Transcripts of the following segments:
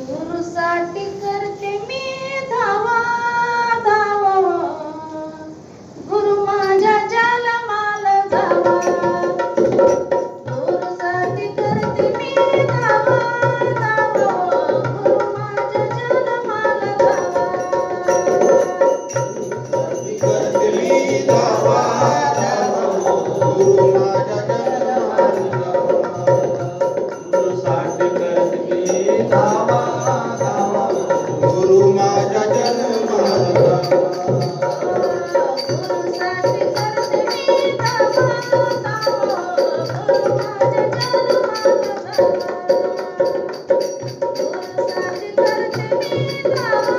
गुरुसाठी करते मी धावा धावा, गुरु माझ्या जन्माला जावा. गुरुसाठी करते मी धावा धावा, गुरु माझ्या जन्माला जावा. गुरुसाठी करते मी धावा धावा, गुरु माझ्या जन्माला जावा. गुरुसाठी करते मी धावा धावा, गुरु माझ्या जन्माला जावा.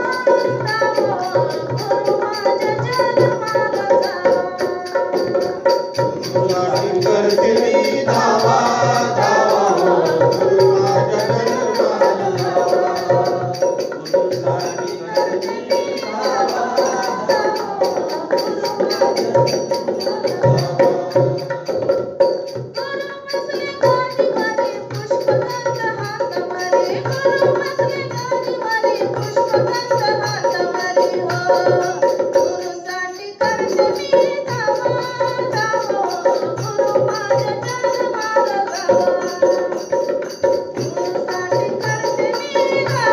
गुरुसाठी करते मी धावा धावा, गुरु माझ्या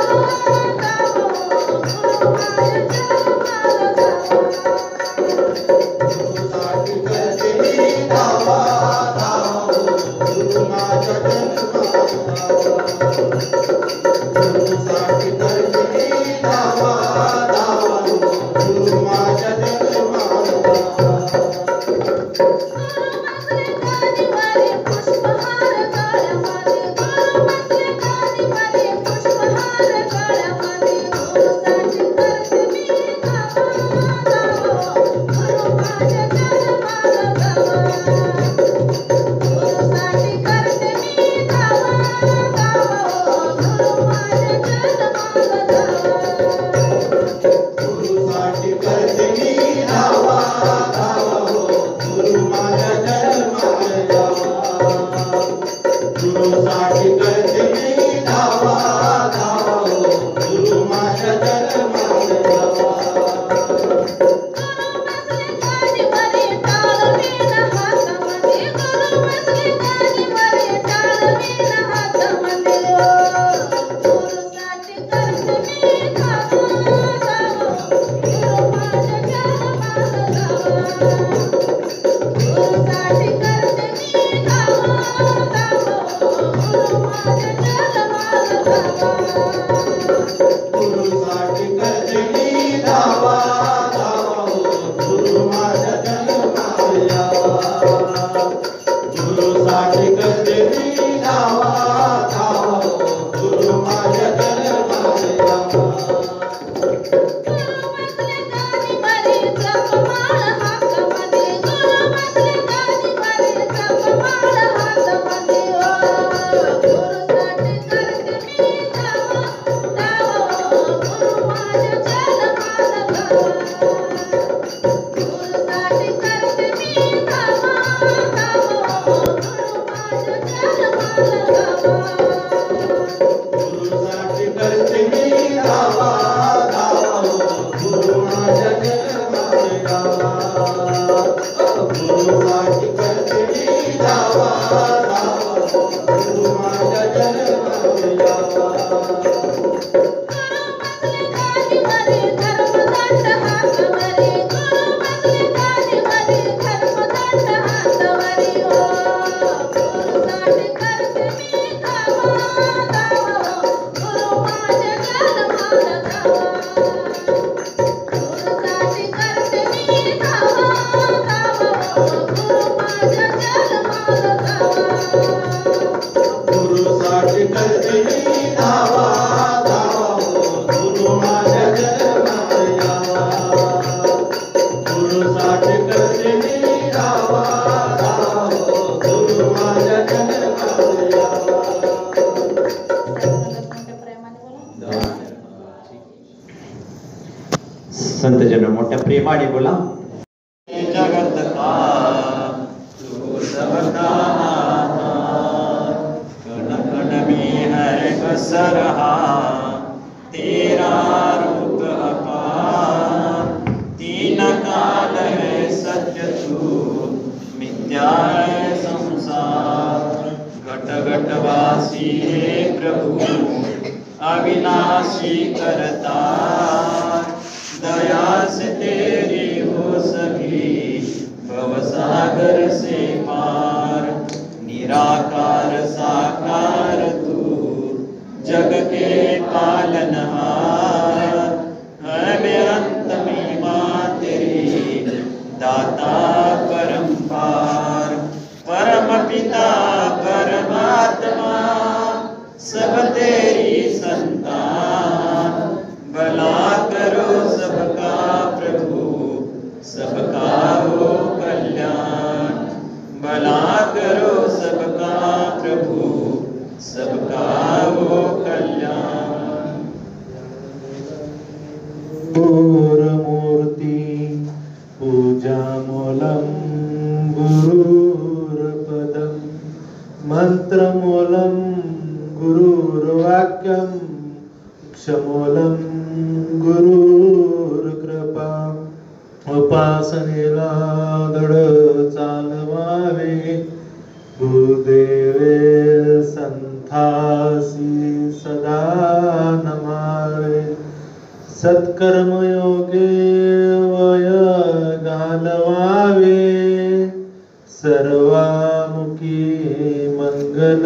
जन्माला जावा. गुरुसाठी करते मी धावा धावा, गुरु माझ्या जन्माला जावा. गुरुसाठी करते मी धावा धावा, गुरु माझ्या जन्माला जावा. गुरुसाठी करते मी धावा संत जन मोठ्या प्रेमाने बोला. जगत का तू सबका कण कण असरहा तेरा रूप अपार, तीन काल है सत्य तू, मिथ्या है संसार। घट घट वासी हे प्रभु, अविनाशी करता, दया से तेरी हो सभी भवसागर से पार। निराकार साकार तू, जग के पालनहार, है में अंत महिमा तेरी, दाता परम्पार। परम पिता परमात्मा, सब तेरी संतान, भला करो सबका प्रभु, सबका हो कल्याण। भला करो सबका प्रभु, सबका हो कल्याण। मूर्ति पूजामूलं गुरुर्पदं, मंत्रमूलं गुरुर्वाक्यं, क्षमूलं गुरुर्कृपा। उपासनेला दृढ चालवावे, गुरुदेवे संथासी सदा नमावे। सत्कर्मयोगे वय घालवावे, सर्वामुखी मंगल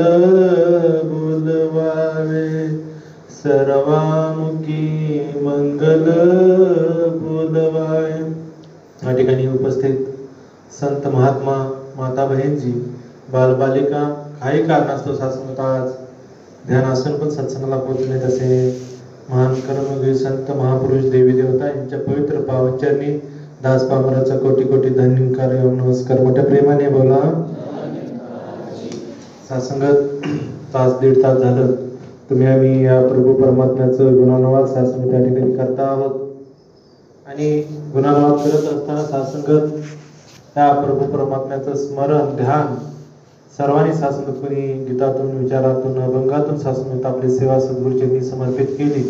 बोलवावे, सर्वामुखी मंगल बोलवावे। या ठिकाणी उपस्थित संत महात्मा माता बहीणजी, बालबालिका काही कारणास्तव सत्संगात आज ध्यान असून पण सत्संगाला पोहोचले तसे महान कर्मयोगी संत महापुरुष देवी देवता यांच्या पवित्र पावनचरणी दास पामराचा कोटी कोटी धन्यकार नमस्कार। मोठ्या प्रेमाने बोला। सत्संगात तास दीड तास झालं तुम्ही आम्ही या प्रभू परमात्म्याचं गुणानुवाद सत्संग त्या ठिकाणी करता आहोत आणि गुणानुवाद करत असताना सत्संगात त्या प्रभू परमात्म्याचं स्मरण ध्यान सर्वांनी सत्संगतपणे गीतातून विचारातून अभंगातून सत्संगात आपली सेवा सद्गुरूजींनी समर्पित केली।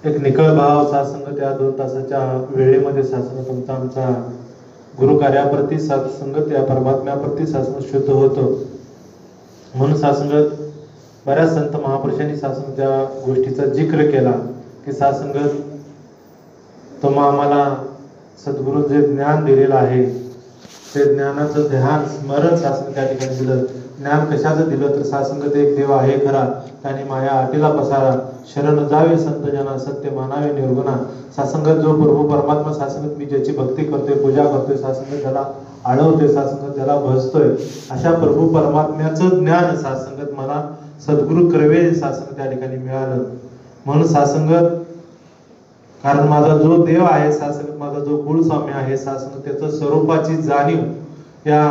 एक निखळ भाव सत्संग त्या 2 तासाच्या वेळेमध्ये सत्संग तुमचा आमचा गुरु कार्याप्रती सत्संगत या परमात्म्याप्रती सत्संग शुद्ध होतो। म्हणून सत्संगत बऱ्याच संत महापुरुषांनी सत्संग त्या गोष्टीचा जिक्र केला की सत्संगत तुम्हा आम्हाला सद्गुरू जे ज्ञान दिलेलं आहे ते ज्ञानाचं ध्यान स्मरण सत्संग त्या ठिकाणी दिलं। ज्ञान कशाचं दिलं तर सत्संगत एक देव आहे खरा, त्याने माया आटीला पसारा, शरण जावे संत जना, सत्य मानावे निर्गुणा। सत्संगत जो प्रभू परमात्मा सत्संगत मी ज्याची भक्ती करतोय पूजा करतोय सत्संगत त्याला आळवतोय सत्संगत त्याला भजतोय अशा प्रभू परमात्म्याचं ज्ञान सत्संगत मला सद्गुरू कर्वे सत्संग त्या ठिकाणी मिळालं। म्हणून सत्संगत कारण माझा जो देव आहे सत्संगत माझा जो कुलस्वामी आहे सत्संगत त्याचं स्वरूपाची जाणीव या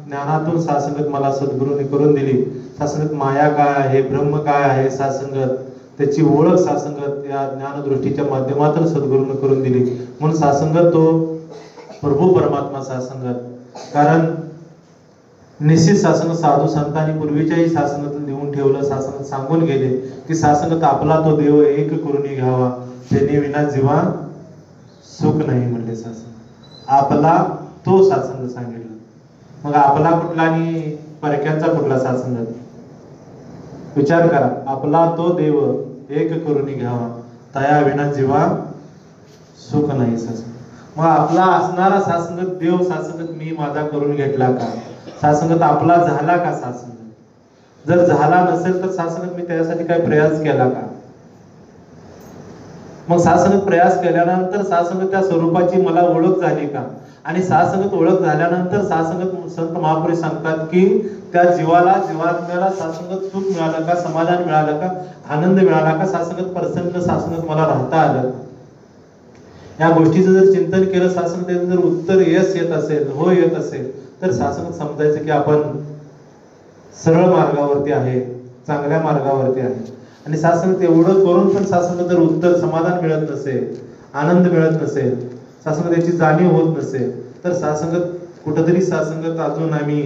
ज्ञानातून सत्संगत मला सद्गुरूंनी करून दिली। सत्संगत माया काय आहे ब्रह्म काय आहे सत्संगत त्याची ओळख सत्संगत या ज्ञानदृष्टीच्या माध्यमातून सद्गुरूंनी करून दिली। म्हणून सत्संगत तो प्रभू परमात्मा सत्संगत कारण निश्चित सत्संग साधू संतांनी पूर्वीच्याही सत्संगातून देऊन ठेवलं। सत्संगात सांगून गेले की सत्संगात आपला तो देव एक करून घ्यावा, त्याने विना जीवा सुख नाही म्हणले सत्संग। आपला तो सत्संग सांगितलं। मग आपला कुठला आणि परक्यांचा कुठला सत्संग विचार करा। आपला तो देव एक करून घ्यावा, तया विना जीवा सुख नाही सत्संग। मग आपला असणारा सत्संग देव सत्संग मी माझा करून घेतला का? सत्संग आपला झाला का? सत्संग जर झाला नसेल तर सत्संग मी त्यासाठी काय प्रयास केला का? मग सत्संग प्रयास केल्यानंतर सत्संग त्या स्वरूपाची मला ओळख झाली का? आणि सत्संगत ओळख झाल्यानंतर सत्संगत संत महापुरुष सांगतात की त्या जीवाला जीवात्म्याला सत्संगत सुख मिळालं का, समाधान मिळालं का, आनंद मिळाला का, सत्संगत प्रसन्न सत्संगत मला राहता आलं। या गोष्टीचं जर चिंतन केलं सत्संग त्याचं जर उत्तर यस येत असेल, हो येत असेल तर सत्संगत समजायचं की आपण सरळ मार्गावरती आहे, चांगल्या मार्गावरती आहे। आणि सत्संग एवढं करून पण सत्संग जर उत्तर समाधान मिळत नसेल, आनंद मिळत नसेल, सत्संग त्याची जाणीव होत नसेल तर सत्संगत कुठेतरी सत्संगत अजून आम्ही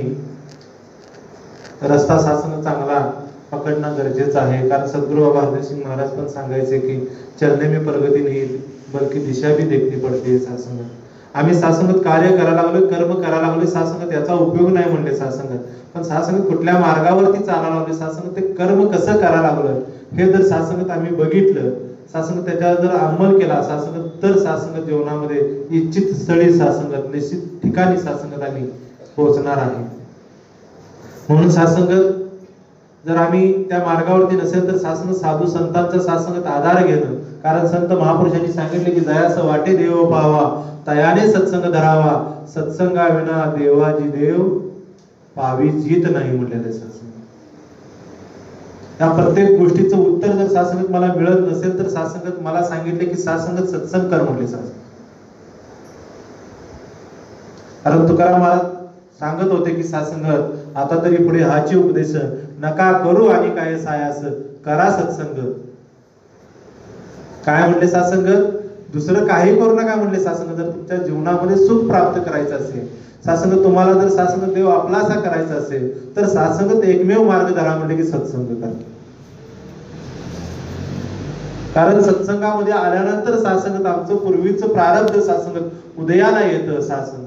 रस्ता सत्संग चांगला पक्का पकडणं गरजेचं आहे. कारण सद्गुरू बाबा हरदेव महाराज पण सांगायचे की चरणे में प्रगती नाही बल्कि दिशा भी देखनी पडते. सासंगत आम्ही सासंगत कार्य करायला लागलोय, कर्म करायला लागलोय, सासंगत याचा उपयोग नाही म्हणले सासंगत. पण सासंगत कुठल्या मार्गावरती चालायला लागलोय, सासंगत ते कर्म कसं करायला लागलोय हे जर सासंगत आम्ही बघितलं, सासंगत त्याच्यावर जर अंमल केला सासंगत, तर सासंगत जीवनामध्ये इच्छित स्थळी सासंगत, निश्चित ठिकाणी सासंगत आम्ही पोहोचणार आहे. म्हणून सासंगत जर आम्ही त्या मार्गावरती नसेल तर सासंगत साधू संतांचा सासंगत आधार घेणं. कारण संत महापुरुषांनी सांगितले की जयास वाटे देव पावा, तयाने सत्संग धरावा, सत्संगा विना देवाजी देव पावी जीत नाही म्हटलेलं सासंगत. या प्रत्येक गोष्टीचं उत्तर जर सासंगत मला मिळत नसेल तर सासंगत मला सांगितले की सासंगत सत्संग कर म्हटले सासंगत. कारण तुकाराम महाराज सांगत होते की सासंगत आता तरी पुढे हाची उपदेश नका करू आणि काय सायास करा सत्संग. काय म्हणले सासंगत? दुसरं काही करू नका म्हणले सासंगत. जर तुमच्या जीवनामध्ये सुख प्राप्त करायचं असेल, सासंगत तुम्हाला जर सासंगत देव आपलासा करायचा असेल तर सासंगत एकमेव मार्ग धरा म्हणले की सत्संग करा. कारण सत्संगामध्ये आल्यानंतर सासंगत आमचं पूर्वीचं प्रारब्ध सासंगत उदयाला येतं सासंगत.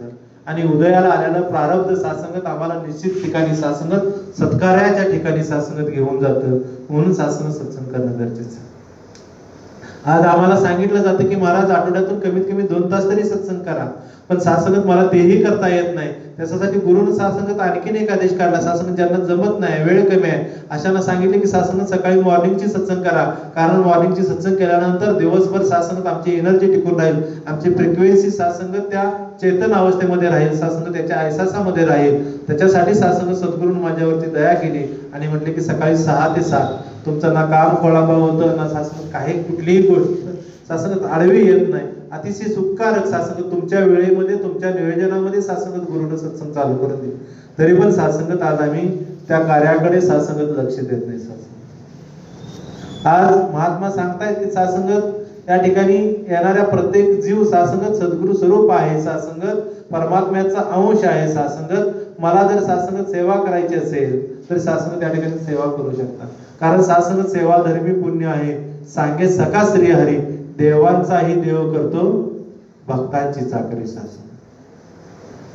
आणि उदयाला आल्यानं प्रारब्ध सासंगत आम्हाला निश्चित ठिकाणी सासंगत सत्कार्याच्या ठिकाणी सासंगत घेऊन जातं. म्हणून सासंगत सत्संग करणं गरजेचं आहे. आज आम्हाला सांगितलं जातं की महाराज आठवड्यातून कमीत कमी 2 तास तरी सत्संग करा. पण सासंगत मला तेही करता येत नाही. त्याच्यासाठी गुरुनं सासंगत आणखीन एक आदेश काढला. सासंगत ज्यांना जमत नाही, वेळ कमी आहे, अशांना सांगितले की सासंगत सकाळी मॉर्निंगची सत्संग करा. कारण मॉर्निंगची सत्संग केल्यानंतर दिवसभर सासंगत आमची एनर्जी टिकून राहील, आमची फ्रिक्वेन्सी सासंगत त्या चेतन अवस्थेमध्ये राहील, सासंगत त्याच्या ऐसासामध्ये राहील. त्याच्यासाठी सासंगत सद्गुरूंनी माझ्यावरती दया केली आणि म्हटले की सकाळी 6 ते 7 तुमचं ना काम खोळांबा होतं ना सासंगत काही कुठलीही गोष्ट सासंगत आडवी येत नाही. अतिशय सुखकारक सासंगत तुमच्या वेळेमध्ये तुमच्या नियोजनामध्ये सासंगत गुरुनं सत्संग चालू करून दिली. तरी पण सासंगत आज आम्ही त्या कार्याकडे सासंगत लक्ष देत नाही. सासंगत आज महात्मा सांगतायत की सासंगत या ठिकाणी येणाऱ्या प्रत्येक जीव सासंगत सद्गुरु स्वरूप आहे, सासंगत परमात्म्याचा अंश आहे. सासंगत मला जर सासंगत सेवा करायची असेल तर सासंगत या ठिकाणी सेवा करू शकता. कारण सासंगत सेवा धर्मी पुण्य आहे. सांगे सका श्री हरी, देवांचाही देव करतो भक्तांची चाकरी. सासंगत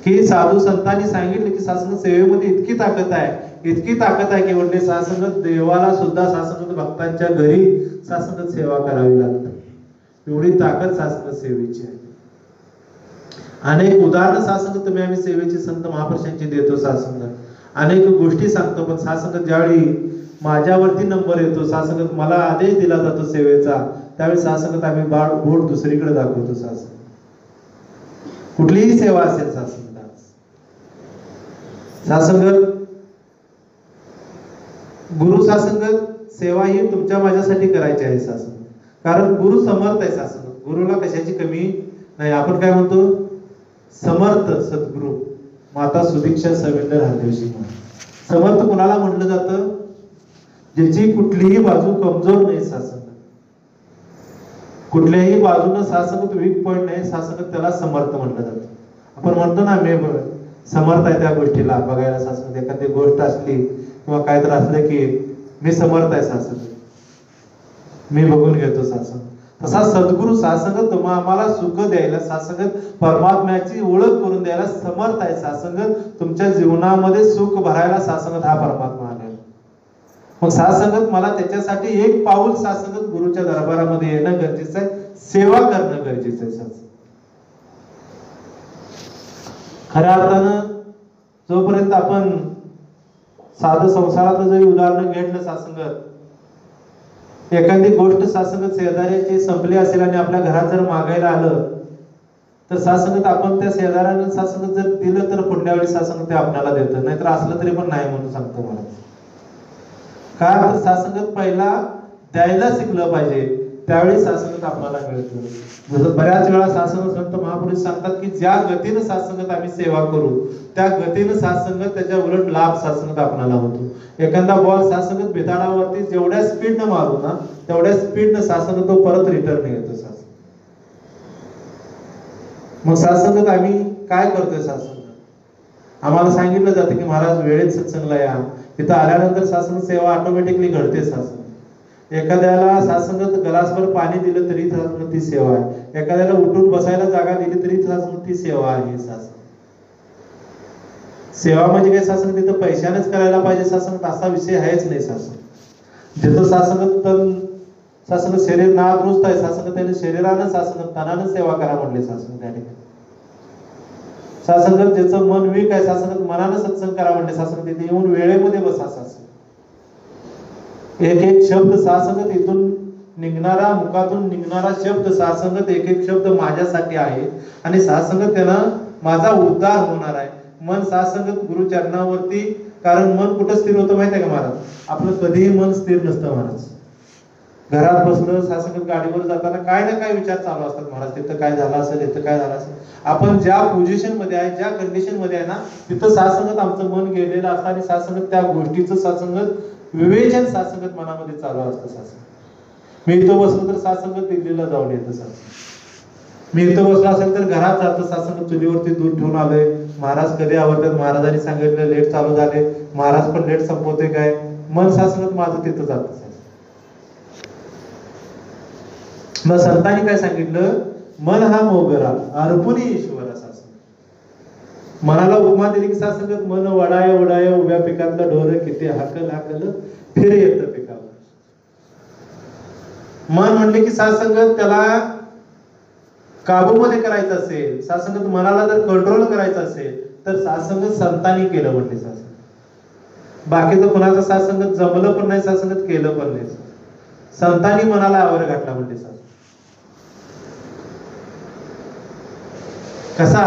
की साधू संतांनी सांगितले की सासंगत सेवेमध्ये इतकी ताकद आहे, इतकी ताकद आहे की म्हणजे सासंगत देवाला सुद्धा सासंगत भक्तांच्या घरी सासंगत सेवा करावी लागते. एवढी ताकद सासंगत सेवेची आहे. अनेक उदाहरणं सासंगत तुम्ही आम्ही सेवेची संत महापुरुषांची देतो. सासंगत अनेक गोष्टी सांगतो, पण सासंगत ज्यावेळी माझ्यावरती नंबर येतो, सासंगत मला आदेश दिला जातो सेवेचा, त्यावेळी सासंगत आम्ही बोट दुसरीकडे दाखवतो. सासंगत कुठलीही सेवा असेल सासंगत गुरु सासंगत सेवा ही तुमच्या माझ्यासाठी करायची आहे. सासंगत कारण गुरु समर्थ आहे. सासंगत गुरुला कशाची कमी नाही. आपण काय म्हणतो? समर्थ सद्गुरु माता सुदीक्षा सविंदर हरदेवजी महाराज. समर्थ कुणाला म्हटलं जातं? ज्याची कुठलीही बाजू कमजोर नाही. सासंगत कुठल्याही बाजूनं सासंगत वीक पॉइंट नाही. सासंगत त्याला समर्थ म्हटलं जातं. आपण म्हणतो ना मी समर्थ आहे त्या गोष्टीला बघायला. सासंगत एखादी गोष्ट असली किंवा काय तर असलं की मी समर्थ आहे सासंगत, मी बघून घेतो सासंगत. तसा सद्गुरु सासंगत तुम्हा आम्हाला सुख द्यायला, सासंगत परमात्म्याची ओळख करून द्यायला समर्थ आहे. सासंगत तुमच्या जीवनामध्ये सुख भरायला सासंगत हा परमात्मा आलेला. मग सासंगत मला त्याच्यासाठी एक पाऊल सासंगत गुरुच्या दरबारामध्ये येणं गरजेचं आहे, सेवा करणं गरजेचं आहे. सासंगत खऱ्या अर्थानं जोपर्यंत आपण साधं संसाराचं जरी उदाहरण घेतलं, सासंगत एखादी गोष्ट सासंगत शेजाऱ्याची संपली असेल आणि आपल्या घरात जर मागायला आलं तर सासंगत आपण त्या शेजाऱ्याला सासंगत जर दिलं तर पुढल्या वेळी सासंगत ते आपल्याला देतं, नाहीतर असलं तरी पण नाही म्हणून सांगतो मला. का तर सासंगत पहिला द्यायला शिकलं पाहिजे, त्यावेळी सासंगत आपल्याला मिळतं. जसं बऱ्याच वेळा सासंगत संत महापुरुष सांगतात की ज्या गतीनं सासंगत आम्ही सेवा करू त्या गतीनं सासंगत त्याच्या उलट लाभ सासंगत आपल्याला होतो. एखादा बॉल सासंगत भिताडावरती जेवढ्या स्पीडनं मारू ना तेवढ्या स्पीडनं सासंगत तो परत रिटर्न येतो. सासंगत मग सासंगत आम्ही काय करतोय? सासंगत आम्हाला सांगितलं जातं की महाराज वेळेत सत्संगला या. तिथं आल्यानंतर सासंग सेवा ऑटोमॅटिकली घडते. सासंग एखाद्याला सासंगत ग्लासभर पाणी दिलं तरी सासंग ती सेवा आहे. एखाद्याला उठून बसायला जागा दिली तरी सासंग ती सेवा आहे. सासंग सेवा म्हणजे काय सासंग तिथं पैशानेच करायला पाहिजे सासंग असा विषय आहेच नाही. सासंग जिथं सासंग शरीर नादुरुस्त आहे सासंग त्याने शरीरानं सासंग तनानं सेवा करा म्हणले. सासंग त्या ठिकाणी सासंग ज्याचं मन वीक आहे सासंग मनानं सत्संग करा म्हणले. सासंग तिथे येऊन वेळेमध्ये बसा. सासंग एक एक शब्द सासंग इथून निघणारा मुखातून निघणारा शब्द सासंगत एक एक शब्द माझ्यासाठी आहे आणि सासंगत त्यानं माझा उद्धार होणार आहे. मन सासंगत गुरुचरणावरती, कारण मन कुठं स्थिर होतं माहिती आहे का महाराज? आपलं कधीही मन स्थिर नसतं महाराज. घरात बसलं सासंगत गाडीवर जाताना काय ना काय विचार चालू असतात महाराज. तिथं काय झालं असेल, इथं काय झालं असेल. आपण ज्या पोझिशन मध्ये आहे, ज्या कंडिशन मध्ये आहे ना, तिथं सासंगत आमचं मन गेलेलं असतं आणि सासंगत त्या गोष्टीचं सासंगत विवेचन सासंगत मनामध्ये चालू असतं. सासंगत मी इथं बसलो तर सासंगत दिल्लीला जाऊन येतं. सासंगत मी इथं बसलो असेल तर घरात जातं. सासंगत चुलीवरती दूध ठेवून आलोय, महाराज कधी आवडतात, महाराजांनी सांगितलं लेट चालू झाले, महाराज पण लेट संपवते काय, मन सासंगत माझं तिथं जातं. मग संतांनी काय सांगितलं? मन हा मोगरा अर्पुनी ईश्वरा. सासंगत मनाला उपमा दिली की सासंगत मन वडाय वडाय उभ्या पिकातलं ढोर किती हाकल हाकल फिर येतं पिकावर. मन म्हणले की सासंगत त्याला काबूमध्ये करायचं असेल, सासंगत मनाला जर कंट्रोल करायचं असेल तर सासंगत संतांनी केलं म्हणते. सासंगत बाकीचं कुणाचं सासंगत जमलं पण नाही, सासंगत केलं पण नाही. संतांनी मनाला आवर घातला म्हणते. सासंगत कसा?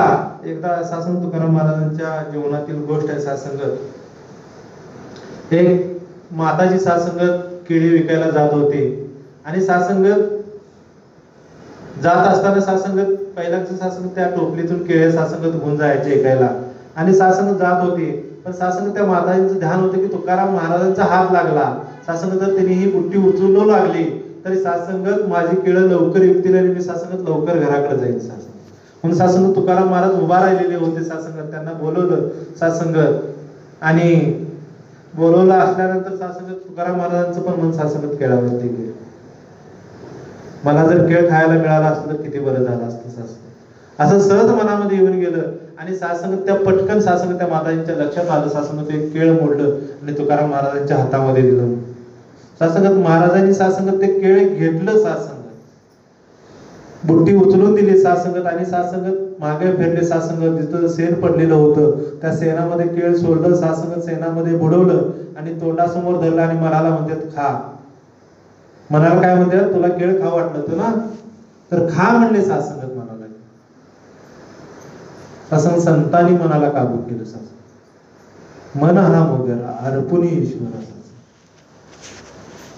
एकदा सासंगत तुकाराम महाराजांच्या जीवनातील गोष्ट आहे. सासंगत एक माताजी सासंगत केळी विकायला जात होते आणि सासंगत जात असताना सासंगत पहिल्याचं सासंगत त्या टोपलीतून केळे सासंगत घेऊन जायचे ऐकायला आणि सासंगत जात होते. पण सासंगत त्या माताजींचं ध्यान होतं की तुकाराम महाराजांचा हात लागला. सासंगत जर त्यांनी ही बुट्टी उचलू लागली तरी सासंगत माझी केळं लवकर विकतील आणि मी सासंगत लवकर घराकडे जाईल. सासंगत म्हणून सासंगत तुकाराम महाराज उभा राहिलेले होते. सासंगत त्यांना बोलवलं. सासंगत आणि बोलवलं असल्यानंतर सासंगत तुकाराम महाराजांचं पण मन सासंगत केळावरती गेलं. मला जर केळ खायला मिळाला असतं तर किती बरं झालं असतं. सासंगत असं सहज मनामध्ये येऊन गेलं आणि सासंगत त्या पटकन सासंगत त्या माताजींच्या लक्षात आलं. सासंगत एक केळ मोडलं आणि तुकाराम महाराजांच्या हातामध्ये दिलं. सासंगत महाराजांनी सासंगत ते केळ घेतलं. सासंगत बुट्टी उचलून दिली. सासंगत आणि सासंगत मागे फिरले. सासंगत जिथं सेन पडलेलं होतं त्या सेनामध्ये केळ सोडलं. सासंगत सेनामध्ये बुडवलं आणि तोंडासमोर धरलं आणि मनाला म्हणतात खा. मनाला काय म्हणतात? तुला केळ खा वाटलं होतं ना तर खा म्हणले. सासंगत मनाला सासंगत संतांनी मनाला काबू केलं. सासंगत मन हा मोगरा अर्पुनी ईश्वरा.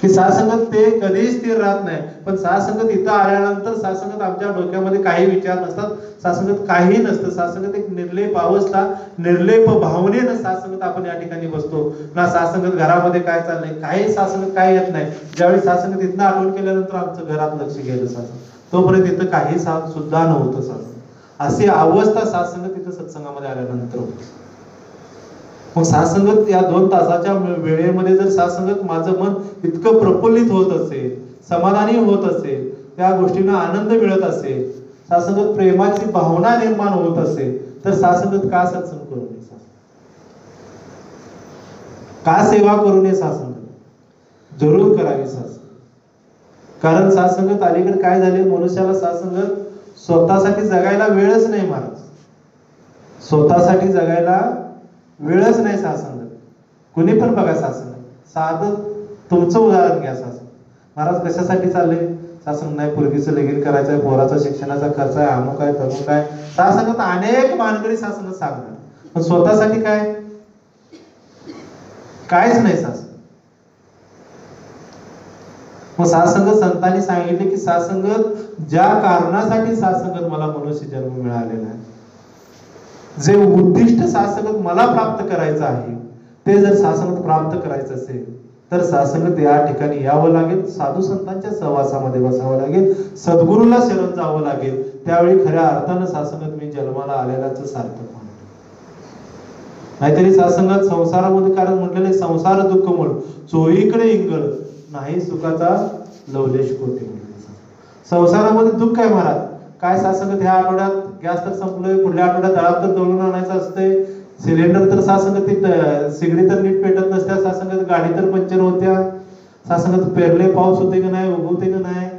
की सासंगत ते कधीही स्थिर राहत नाही. पण सासंगत इथं आल्यानंतर सासंगत आमच्या डोक्यामध्ये काही विचार नसतात. सासंगत काही नसतं. सासंगत एक निर्लेप अवस्था, निर्लेप भावनेनं सासंगत आपण या ठिकाणी बसतो ना. सासंगत घरामध्ये काय चाललंय काही सासंगत काय येत नाही. ज्यावेळी सासंगत इथनं आठवण केल्यानंतर आमचं घरात लक्ष गेलं. सासंगत तोपर्यंत इथं काही सुद्धा नव्हतं. सासंगत अशी अवस्था सासंगत इथं सत्संगामध्ये आल्यानंतर होती. मग सासंगत या 2 तासाच्या वेळेमध्ये जर सासंगत माझं मन इतकं प्रफुल्लित होत असेल, समाधानी होत असेल, त्या गोष्टींना आनंद मिळत असेल, सासंगत प्रेमाची भावना निर्माण होत असेल तर सासंगत का सत्संग करू नये? का सेवा करू नये? सासंगत जरूर करावी. सासंगत कारण सासंगत अलीकडे काय झाले, मनुष्याला सासंगत स्वतःसाठी जगायला वेळच नाही महाराज. स्वतःसाठी जगायला वेळच नाही. सासंगत कुणी पण बघा. सासंगत साधं तुमचं उदाहरण घ्या. सासंगत महाराज कशासाठी चालले? सासंगत नाही पोरगीचं लगीन करायचं आहे, पोराचा शिक्षणाचा खर्च आहे, अमुक आहे तमुक आहे. सासंगत अनेक मानकरी सासंगत सांगतात. पण स्वतःसाठी काय? कायच नाही. सासंगत मग सासंगत संतांनी सांगितले की सासंगत ज्या कारणासाठी सासंगत मला मनुष्य जन्म मिळालेला आहे, जे उद्दिष्ट सासंगत मला प्राप्त करायचं आहे ते जर सासंगत प्राप्त करायचं असेल तर सासंगत या ठिकाणी यावं लागेल. साधू संतांच्या सहवासामध्ये बसावं लागेल. सद्गुरूला शरण जावं लागेल. त्यावेळी खऱ्या अर्थानं सासंगत मी जन्माला आलेल्याच सार्थक म्हणतो. नाहीतरी सासंगात संसारामध्ये, कारण म्हटलेलं संसार दुःख मूळ चोहीकडे इंगळ नाही सुखाचा लवलेश कोटी म्हटले. संसारामध्ये दुःख आहे महाराज. काय सासंगत, ह्या आठवड्यात गॅस तर संपलोय, पुढल्या आठवड्यात दळाप तर दळून आणायचं असतंय, सिलेंडर तर सासंगत सिगडी तर नीट पेटत नसत्या, सासंगत गाडी तर पंक्चर होत्या, सासंगत पेरले पाऊस होते का नाही, उगवते का नाही,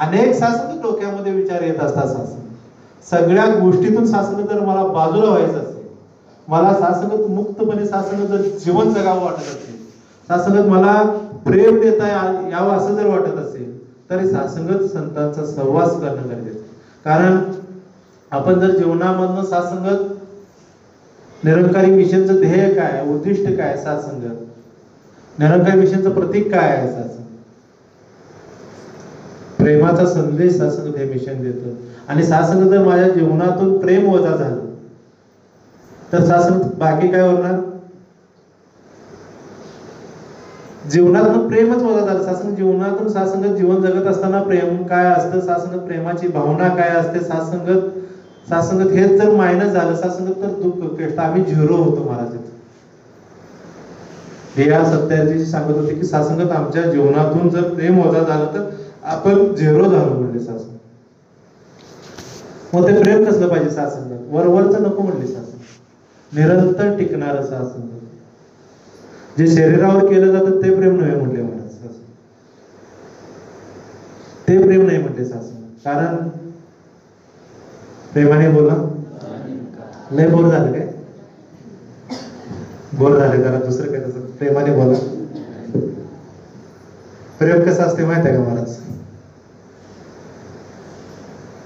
अनेक सासंगत डोक्यामध्ये विचार येत असतात. सासंगत सगळ्या गोष्टीतून सासंगत जर मला बाजूला व्हायचं असेल, मला सासंगत मुक्तपणे सासंगत जर जीवन जगावं वाटत असेल, सासंगत मला प्रेम देता यावं असं जर वाटत असेल, तरी सासंगत संतांचा सहवास करणं गरजेचं. कारण आपण जर जीवनामधनं सासंगत निरंकारी मिशनचं ध्येय काय, उद्दिष्ट काय, सासंगत निरंकारी मिशनचं प्रतीक काय आहे, सासंगत प्रेमाचा संदेश सासंगत हे मिशन देतं. आणि सासंगत जर माझ्या जीवनातून प्रेम वजा झालं तर सासंगत बाकी काय होणार, जीवनातून प्रेमच वजा झालं. सासंगत जीवनातून सासंगत जीवन जगत असताना प्रेम काय असतं, सासंगत प्रेमाची भावना काय असते, सासंगत हेच जर मायनस झालं सासंगत, तर दुःख कष्ट आम्ही झिरो होतो महाराज. या सत्याची सांगत होते की सासंगत आमच्या जीवनातून जर प्रेम वजा झालं तर आपण झिरो झालो म्हणले सासंगत. मग ते प्रेम कसलं पाहिजे सासंगत, वरवरचं नको म्हणले सासंगत, निरंतर टिकणारं सासंगत. जे शरीरावर केलं जातं ते प्रेम नव्हे म्हटले महाराज, ते प्रेम नाही म्हटले सासंगत. कारण प्रेमाने बोला, लय बोर झालं काय, बोर झाले जरा दुसरं काय तसं, प्रेमाने बोला. प्रेम कसं असते माहित आहे का महाराज,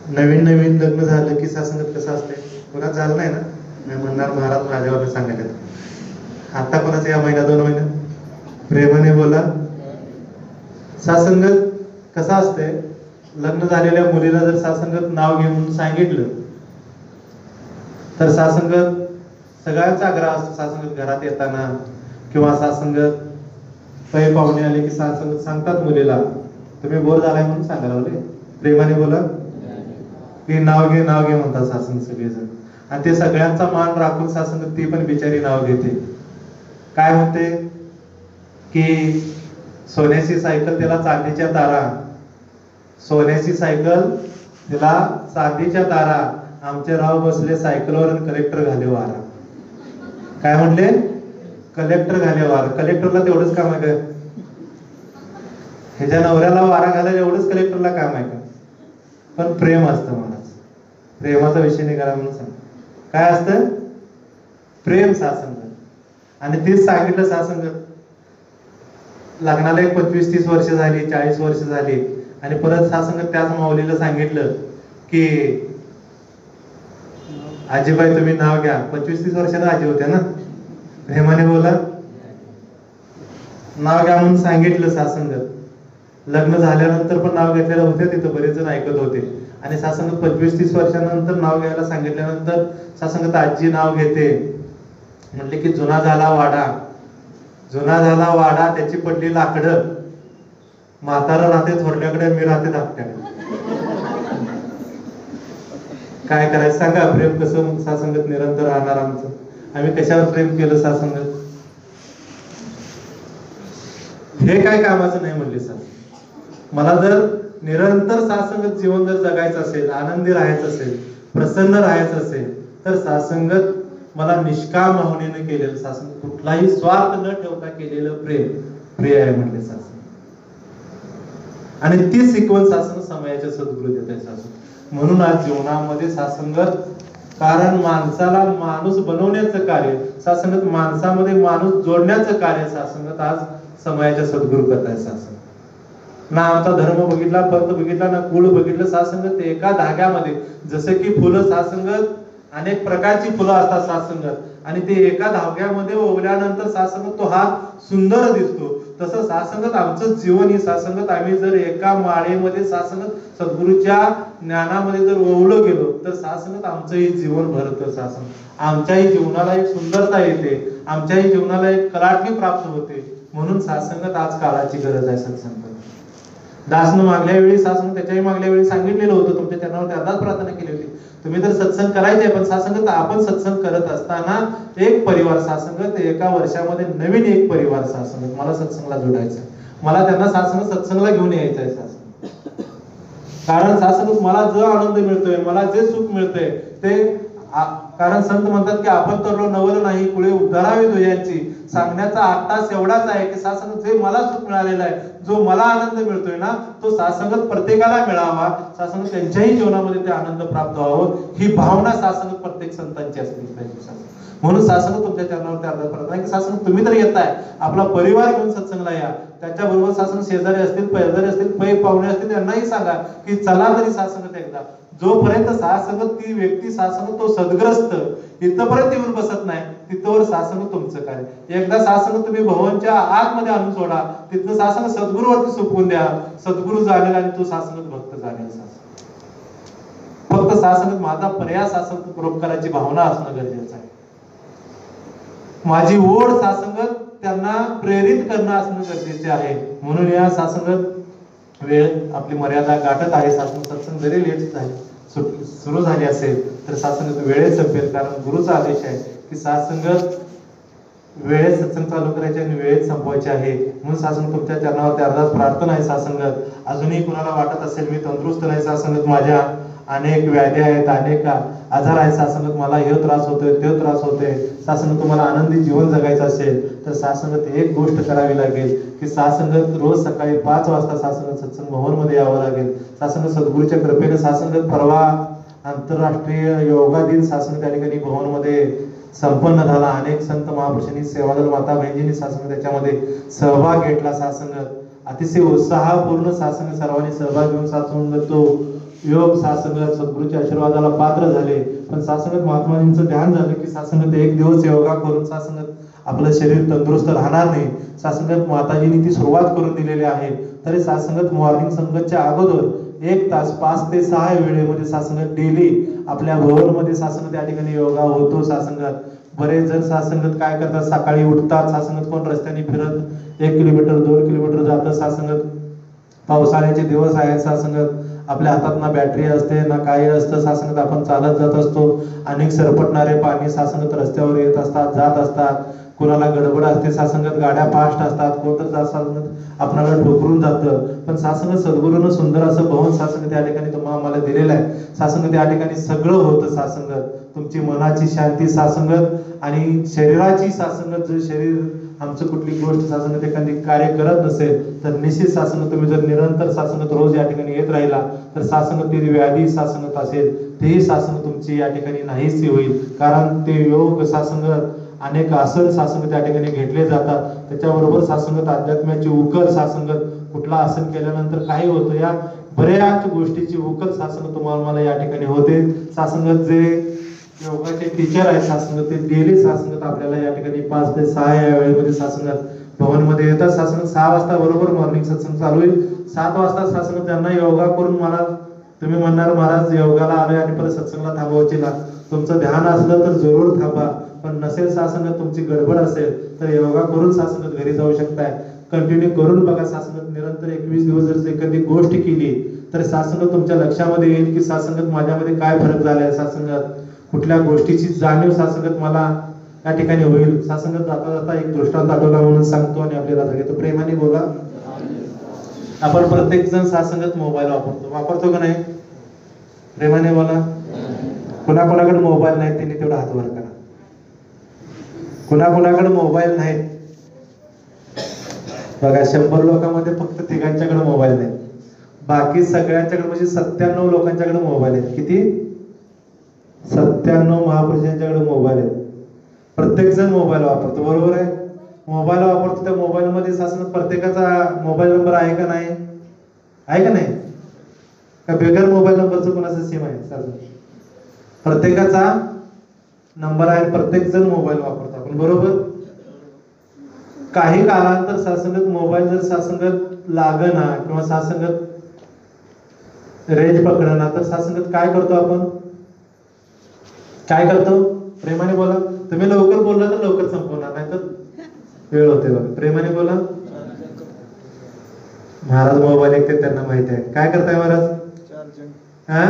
नवीन नवीन लग्न झालं की सासंगत कसं असते, कोणाच झालं नाही ना, मी म्हणणार महाराज माझ्यावर सांगायला, आता कोणाचं या महिना 2 महिन्यात, प्रेमाने बोला. सासंगत कसं असते, लग्न झालेल्या मुलीला जर सासंगत नाव घेऊन सांगितलं तर सासंगत सगळ्यांचा आग्रह असतो, सासंगत घरात येताना किंवा सासंगत पै पाहुणे आले की सासंगत सांगतात मुलीला, तुम्ही बोर झालाय म्हणून सांगायला लावले, प्रेमाने बोला की नाव घे म्हणतात सासंगत सगळेजण. आणि ते सगळ्यांचा मान राखून सासंगत ती पण बिचारी नाव घेते. काय म्हणते की सोन्याची सायकल त्याला चांदीच्या तारा, सोन्याची सायकल त्याला चांदीच्या तारा, आमचे राव बसले सायकलवर आणि कलेक्टर घाले वारा. काय म्हणले, कलेक्टर घाले वारा. कलेक्टरला तेवढंच काम आहे का, ह्याच्या नवऱ्याला वारा घालायला एवढंच कलेक्टरला काम आहे का. पण प्रेम असतं महाराज, प्रेमाचा विषय नाही करा म्हणून सांग, काय असतं प्रेम सासंगत. आणि तेच सांगितलं सासंगत, लग्नाला 25-30 वर्ष झाली, 40 वर्ष झाली, आणि परत सासंगत त्याच माऊलीला सांगितलं की आजीबाई तुम्ही नाव घ्या. 25-30 वर्षाला आजी होत्या ना, प्रेमाने बोला, नाव घ्या म्हणून सांगितलं सासंगत. लग्न झाल्यानंतर पण नाव घेतलेलं होते, तिथं बरेच जण ऐकत होते. आणि सासंगत 25-30 वर्षानंतर नाव घ्यायला सांगितल्यानंतर सासंगत आजी नाव घेते, म्हटले की जुना झाला वाडा, जुना झाला वाडा, त्याची पडली लाकडं, म्हातारा राहते थोरल्याकडे, मी राहते धाकट्याकडे. काय करायचं सांगा, प्रेम कसं सासंगत निरंतर राहणार आमचं. आम्ही कशावर प्रेम केलं सासंगत, हे काय कामाचं नाही म्हणले सासंगत. मला जर निरंतर सासंगत जीवन जर जगायचं असेल, आनंदी राहायचं असेल, प्रसन्न राहायचं असेल, तर सासंगत मला निष्काम भावनेने केलेलं सासंगत, कुठलाही स्वार्थ न ठेवता केलेलं प्रिय आहे म्हटले सासंगत. आणि ती शिकवण सासंगत समयाच्या सद्गुरू देत आहे सासंगत. म्हणून आज जीवनामध्ये सासंगत, कारण माणसाला माणूस बनवण्याचं कार्य सासंगत, माणसामध्ये माणूस जोडण्याचं कार्य सासंगत आज समयाच्या सद्गुरू करत आहे सासंगत. ना आमचा धर्म बघितला, पंथ बघितला, ना कुळ बघितलं, सासंगत एका धाग्यामध्ये, जसं की फुलं सासंगत, अनेक प्रकारची फुलं असतात सासंगत, आणि ते एका धाग्यामध्ये ओवल्यानंतर सासंगत तो हात सुंदर दिसतो. तसं सासंगत आमचं जीवन ही सासंगत, आम्ही जर एका माळेमध्ये सासंगत सद्गुरूच्या ज्ञानामध्ये जर ओवलं गेलो तर सासंगत आमचंही जीवन भरतं. सासंगत आमच्याही जीवनाला एक सुंदरता येते, आमच्याही जीवनाला एक कलाटणी प्राप्त होते. म्हणून सासंगत आज काळाची गरज आहे. सत्संग दासनं मागल्या वेळी सासंग त्याच्याही मागल्या वेळी सांगितलेलं होतं, तुमच्या चरणावरती अर्धाच प्रार्थना केली होती, तुम्ही तर सत्संग करायचे, पण सासंगत आपण सत्संग करत असताना एक परिवार सासंगत एका वर्षामध्ये नवीन एक परिवार सासंगत मला सत्संगला जोडायचं, मला त्यांना सासंग सत्संगला घेऊन यायचं आहे सासंग. कारण सासंगत मला जो आनंद मिळतोय, मला जे सुख मिळतंय ते कारण संत म्हणतात की आपण तरलो नवल नाही कुळे उद्धारावी तुझ्यांची, सांगण्याचा आत्ताच एवढाच आहे की सासंगत जे मला सुख मिळालेला आहे, जो मला आनंद मिळतोय ना, तो सासंगत प्रत्येकाला मिळावा, सासंगत त्यांच्याही जीवनामध्ये ते आनंद प्राप्त व्हावं, ही भावना सासंगत प्रत्येक संतांची असली पाहिजे. म्हणून सासंगत तुमच्या चरणावरती अर्धा प्रार्थना की सासंगत तुम्ही तर येताय, आपला परिवार घेऊन सत्संगला या, त्याच्याबरोबर सासंग शेजारी असतील, पैजारी असतील, पै पाहुणे असतील, त्यांनाही सांगा की चला तरी सासंगत एकदा. जोपर्यंत सासंगत ती व्यक्ती सासंगत तो सद्ग्रस्त इथपर्यंत येऊन बसत नाही, तिथवर सासंग तुमचं काय. एकदा सासंग तुम्ही भवनच्या आतमध्ये आणून सोडा, तिथनं सासंग सद्गुरूवरती सोपवून द्या, सद्गुरू जाणेल आणि तो सासंगत भक्त जाणेल. फक्त सासंगत माझा पर्याय सासंग परोपकाराची भावना असणं गरजेचं आहे. माझी ओढ सासंगत त्यांना प्रेरित करणं असणं गरजेचे आहे. म्हणून या सासंगत वेळ आपली मर्यादा गाठत आहे. सासंग सत्संग जरी लेट झाली सुरू झाली असेल तर सासंगत वेळेत संपेल, कारण गुरुचा आदेश आहे की सासंगत वेळेत सत्संग चालू करायचे आणि वेळेत संपवायचे आहे. म्हणून सासंग तुमच्या चरणावरती अर्धाच प्रार्थना आहे. सासंगत अजूनही कुणाला वाटत असेल मी तंदुरुस्त नाही, सासंगत माझ्या अनेक व्याधी आहेत, अनेक आजार आहेत, सासंगत मला हे त्रास होतोय, ते त्रास होतोय, सासंगत तुम्हाला आनंदी जीवन जगायचं असेल तर सासंगत एक गोष्ट करावी लागेल की सासंगत रोज सकाळी 5 वाजता सासंगत सत्संग भवन मध्ये यावं लागेल. सासंगत सद्गुरूच्या कृपेने सासंगत परवा आंतरराष्ट्रीय योगा दिन सासंगत त्या ठिकाणी भवन मध्ये संपन्न झाला. अनेक संत महापुरुषांनी, सेवादल माता बहिणींनी सासंगत त्याच्यामध्ये सहभाग घेतला. सासंगत अतिशय उत्साहपूर्ण सासंगत सर्वांनी सहभाग घेऊन सासंगत तो योग सासंगत सद्गुरूच्या आशीर्वादाला पात्र झाले. पण सासंगत महात्माजींचं ध्यान झालं की सासंगत एक दिवस योगा करून सासंगत आपलं शरीर तंदुरुस्त राहणार नाही. सासंगत माताजींनी ती सुरुवात करून दिलेली आहे. तरी सासंगत मॉर्निंग संगतच्या अगोदर 1 तास 5 ते 6 वेळेमध्ये सासंगत डेली आपल्या भवनमध्ये सासंगत त्या ठिकाणी योगा होतो. सासंगत बरेच जण सासंगत काय करतात, सकाळी उठतात, सासंगत कोण रस्त्याने फिरत 1 किलोमीटर 2 किलोमीटर जातं. सासंगत पावसाळ्याचे दिवस आहेत, सासंगत आपल्या हातात ना बॅटरी असते ना काही असतं, सासंगत आपण चालत जात असतो. अनेक सरपटणारे पाणी सासंगत रस्त्यावर येत असतात, जात असतात. कोणाला गडबड असते, सासंगत गाड्या फास्ट असतात, कोणतं सासंगत आपल्याला ठोकरून जातं. पण सासंगत सद्गुरूनं सुंदर असं भवन सासंगत त्या ठिकाणी तुम्हाला आम्हाला दिलेलं आहे. सासंगत त्या ठिकाणी सगळं होतं. सासंगत तुमची मनाची शांती सासंगत आणि शरीराची सासंगत. जर शरीर आमचं कुठली गोष्ट सासंगत एखादी कार्य करत नसेल तर निश्चित सासंगत तुम्ही जर निरंतर सासंगत रोज या ठिकाणी येत राहिला तर सासंगत ती व्याधी सासंगत असेल तेही सासंगत तुमची या ठिकाणी नाहीशी होईल. कारण ते योग सासंगत अनेक आसन सासंगत त्या ठिकाणी घेतले जातात. त्याच्याबरोबर सासंगत अध्यात्माची उकल सासंगत कुठला आसन केल्यानंतर काय होतं या बऱ्याच गोष्टीची उकल सासंगत तुम्हाला मला या ठिकाणी होते. सासंगत जे योगाचे टीचर आहेत सासंगत ते डेली सासंगत आपल्याला या ठिकाणी 5 ते 6 या वेळेमध्ये सासंगत भवन मध्ये येतात. सासंगत 6 वाजता बरोबर मॉर्निंग सत्संग चालू होईल. 7 वाजता सासंगत त्यांना योगा करून मला तुम्ही म्हणणार महाराज योगाला आलोय आणि परत सत्संगला थांबवायची ना, तुमचं ध्यान असलं तर जरूर थांबा. पण नसेल सासंगत तुमची गडबड असेल तर योगा करून सासंगत घरी जाऊ शकताय. कंटिन्यू करून बघा. सासंगत निरंतर 21 दिवस जर एखादी गोष्ट केली तर सासंगत तुमच्या लक्षामध्ये येईल की सासंगत माझ्यामध्ये काय फरक झालाय. सासंगत कुठल्या गोष्टीची जाणीव सासंगत मला या ठिकाणी होईल. सासंगत जाता जाता एक दृष्टांत आठवला म्हणून सांगतो आणि आपल्याला सांगतो. प्रेमाने बोला. आपण प्रत्येक जण सासंगत मोबाईल वापरतो का नाही? प्रेमाने बोला. कुणाकुणाकडे मोबाईल नाही त्यांनी तेवढा हात वर करा. कुणाकुणाकडे मोबाईल नाहीत बघा. 100 लोकांमध्ये फक्त 3घांच्याकडे मोबाईल नाही. बाकी सगळ्यांच्याकडे म्हणजे 97 लोकांच्याकडे मोबाईल आहेत. किती? 97 महापुरुषांच्याकडे मोबाईल आहेत. प्रत्येक जण मोबाईल वापरतो, बरोबर आहे? मोबाईल वापरतो. त्या मोबाईल मध्ये सासंगत प्रत्येकाचा मोबाईल नंबर आहे का नाही? आहे का नाही? का बेगर मोबाईल नंबरचं कोणाचं सिम आहे? सासंगत प्रत्येकाचा नंबर आहे. प्रत्येक जण मोबाईल वापरतो आपण, बरोबर? काही कालांतर सासंगत मोबाईल जर सासंगत लागना किंवा सासंगत रेंज पकडना तर सासंगत काय करतो आपण? काय करतो? प्रेमाने बोला. तुम्ही लवकर बोलला तर लवकर संपवणार, नाही तर वेळ होते बघा. प्रेमाने बोला. महाराज मोबाईल एक ते त्यांना माहिती आहे. काय करताय महाराज? हा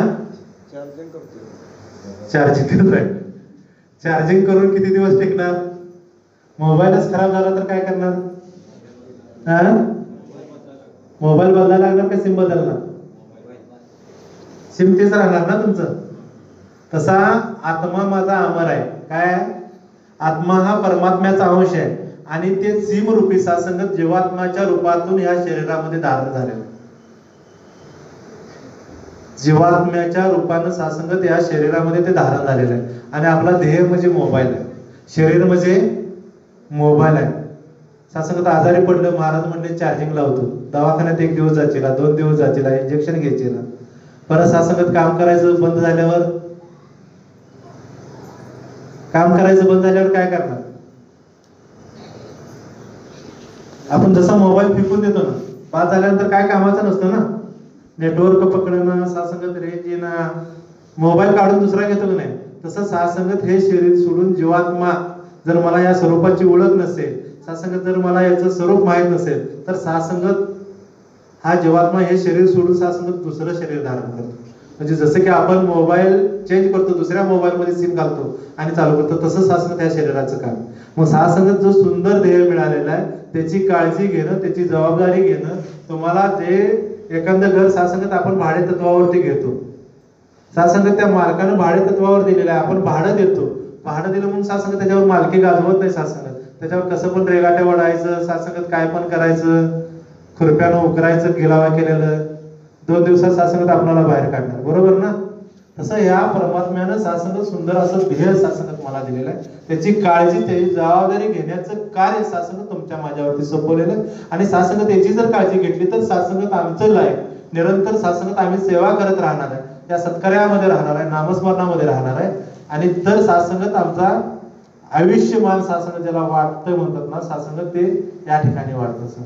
चार्जिंग करताय. चार्जिंग करून किती दिवस टिकणार? मोबाईलच खराब झाला तर काय करणार? हा मोबाईल बदलायला लागणार का सिम बदलणार? सिम तेच राहणार ना तुमचं. तसा आत्मा माझा अमर आहे. काय? आत्मा हा परमात्म्याचा अंश आहे आणि ते सिम रूपी सासंगत जीवात्माच्या रूपातून ह्या शरीरामध्ये धारण झालेलं आहे. जीवात्म्याच्या रूपानं सासंगत या शरीरामध्ये ते धारण झालेलं आहे आणि आपला देह म्हणजे मोबाईल आहे, शरीर म्हणजे मोबाईल आहे. सासंगत आजारी पडलं, महाराज म्हणले चार्जिंग लावतो. दवाखान्यात 1 दिवस जाचीला, 2 दिवस जाचीला, इंजेक्शन घ्यायचीला. परत सासंगत काम करायचं बंद झाल्यावर काय करणार? आपण जसा मोबाईल फेकून देतो ना, बाद झाल्यानंतर काय कामाचं नसतं ना. नेटवर्क पकडणं, सासंगत रेंज येणं, मोबाईल काढून दुसरा घेतो की नाही, तसं सासंगत हे शरीर सोडून जीवात्मा जर मला या स्वरूपाची ओळख नसेल, सासंगत जर मला याचं स्वरूप माहीत नसेल, तर सासंगत हा जीवात्मा हे शरीर सोडून सासंगत दुसरं शरीर धारण करतो. म्हणजे जसं की आपण मोबाईल चेंज करतो, दुसऱ्या मोबाईल मध्ये सिम घालतो आणि चालू करतो, तसं सासंगत या शरीराचं काम. मग सासंगत जो सुंदर देह मिळालेला आहे त्याची काळजी घेणं, त्याची जबाबदारी घेणं. तुम्हाला जे एखादं घर सासंगत आपण भाडे तत्वावरती घेतो, सासंगत त्या मालकानं भाडे तत्वावर दिलेलं आहे, आपण भाडं देतो. भाडं दिलं म्हणून सासंगत त्याच्यावर मालकी गाजवत नाही. सासंगत त्याच्यावर कसं पण रेगाट्या वडायचं, सासंगत काय पण करायचं, खुरप्यानं उकरायचं, गिलावा केलेलं, 2 दिवसात सासंगत आपल्याला बाहेर काढणार. बरोबर ना? तसं या परमात्म्यानं सासंगत सुंदर असं ध्येय सासंगत मला दिलेलं आहे. त्याची काळजी, त्याची जबाबदारी घेण्याचं कार्य सासंगत तुमच्या माझ्यावरती सोपवलेलं आहे. आणि सासंगत याची जर काळजी घेतली तर सासंगत आमचं लाईफ निरंतर सासंगत आम्ही सेवा करत राहणार आहे, या सत्कार्यामध्ये राहणार आहे, नामस्मरणामध्ये राहणार आहे. आणि तर सासंगत आमचा आयुष्यमान सासंगत ज्याला वाटतं म्हणतात ना, सासंगत ते या ठिकाणी वाटतं.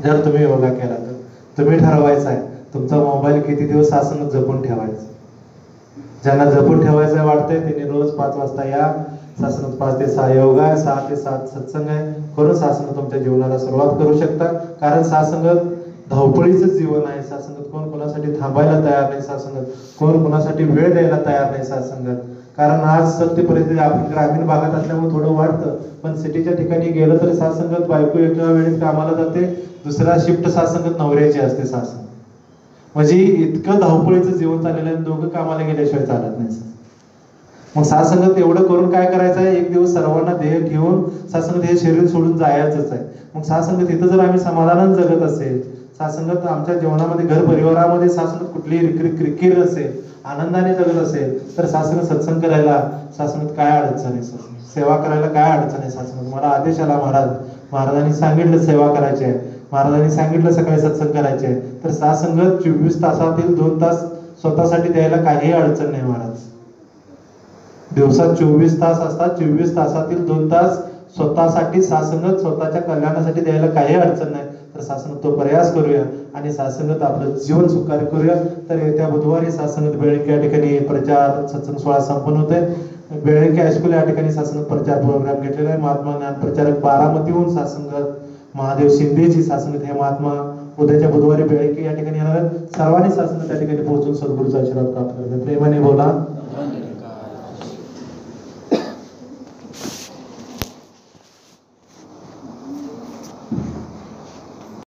जर तुम्ही योगा केला तर तुम्ही ठरवायचं आहे तुमचा मोबाईल किती दिवस सासंगत जपून ठेवायचं. ज्यांना जपून ठेवायचं वाटतंय त्यांनी रोज 5 वाजता या. सासंगत 5 ते 6 योगा आहे, 6 ते 7 सत्संग आहे. करून सासंगत तुमच्या जीवनाला सुरुवात करू शकता. कारण सासंगत धावपळीचं जीवन आहे. सासंगत कोण कोणासाठी थांबायला तयार नाही. सासंगत कोण कोणासाठी वेळ द्यायला तयार नाही. सासंगत कारण आज सत्य परिस्थिती आपण ग्रामीण भागात असल्यामुळे थोडं वाटतं, पण सिटीच्या ठिकाणी गेलं तर सासंगत बायको एका वेळेस कामाला जाते, दुसरा शिफ्ट सासंगत नवऱ्याची असते. सासंगत म्हणजे इतकं धावपळीचं जीवन चाललेलं आहे, दोघं कामाला गेल्याशिवाय चालत नाही. मग सासंगत एवढं करून काय करायचं आहे? एक दिवस सर्वांना ध्येय ठेवून सासंगत हे शरीर सोडून जायचंच आहे. मग सासंगत इथं जर आम्ही समाधानानं जगत असेल, सासंगत आमच्या जीवनामध्ये घर परिवारामध्ये सासंगत कुठली क्रिकीर असेल, आनंदाने जगत असेल, तर सासंगत सत्संग करायला सासंगत काय अडचण आहे? सेवा करायला काय अडचण आहे? सासंगत मला आदेश आला, महाराजांनी सांगितलं सेवा करायची आहे, महाराजांनी सांगितलं सकाळी सत्संग करायचे आहे, तर सासंगत 24 तासातील 2 तास स्वतःसाठी द्यायला काही अडचण नाही. महाराज दिवसात 24 तास असतात, 24 तासातील 2 तास स्वतःसाठी सासंगत स्वतःच्या कल्याणासाठी द्यायला काही अडचण नाही. तर सासंगत तो प्रयास करूया आणि सासंगत आपलं जीवन सुखारी करूया. तर येत्या बुधवारी सासंगत बेळंकी या ठिकाणी प्रचार सत्संग सोहळा संपन्न होते. बेळंकी हायस्कूल या ठिकाणी सासंगत प्रचार प्रोग्राम घेतलेला आहे. महात्मा ज्ञान प्रचारक बारामतीहून सासंगत महादेव शिंदेजी सासंगत हे महात्मा उद्याच्या बुधवारी बेळंकी या ठिकाणी येणार आहेत. सर्वांनी सासंगत त्या ठिकाणी पोहोचून सद्गुरूचा आशीर्वाद प्राप्त करतात. प्रेमाने बोला.